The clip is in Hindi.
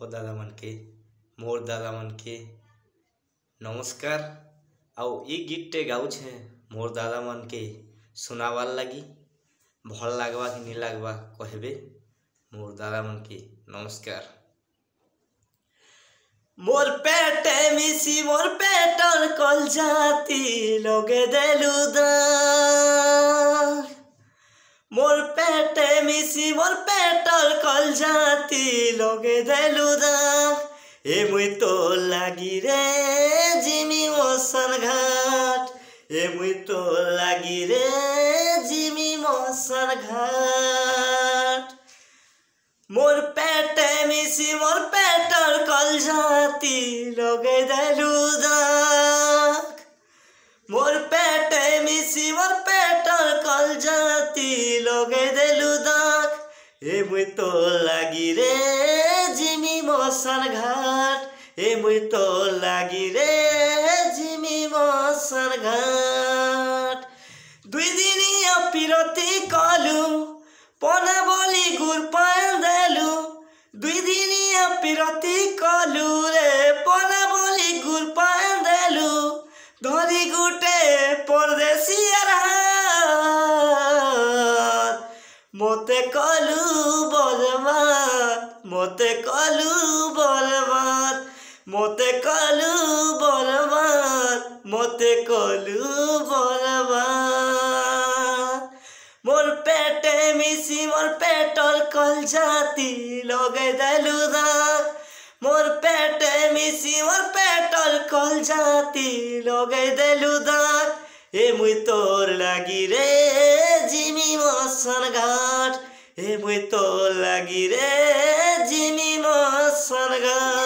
हो दादा मन के मोर दादा मन के नमस्कार। आउ ई गीतटे गाउछे मोर दादा मन के सुनावार लगी। भल लागवा कि नहीं लागवा कहबे। मोर दादा मन के नमस्कार। मोर पेटे मिसी मोर पेटर कल जाती लगे देलु दाग। मोर पेटे मिसी मोर पेटर कल जाती लगे देलु दाग। ए मुई तो लागी रे जिमी मसन घाट। ए मुई तो लागी रे जिमी मसन घाट। मोर पेटे मिसी मोर पेटर कल जाती लगे देलु दाग। मोर पेटे मिसी मोर पेटर कल जाती लगे देलु दाग। ए मुई तो लागी रे जिमी मसन घाट। ए मुई तो लागी रे जिमी मसन घाट। दुई दिनिया पिरती कलु पना बोली गुर पान देलु। दुई दिनिया पिरती कलु रे पना बोली गुर पान देलु। धरी गुटे परदेसियार हाथ मोते कलु बर्बाद। मोते कलु बर्बाद। मोते कलु बर्बाद। मोते कलु बर्बाद। मोर पेटे मिसी मोर पेटर कल जाती लगे देलु दाग। मोर पेटे मिसी मोर पेटर कल जाती लगे देलु दाग। ए मुई तोर लागी रे जिमी मसन घाट। ए मुई तोर लागी रे जिमी मसन घाट।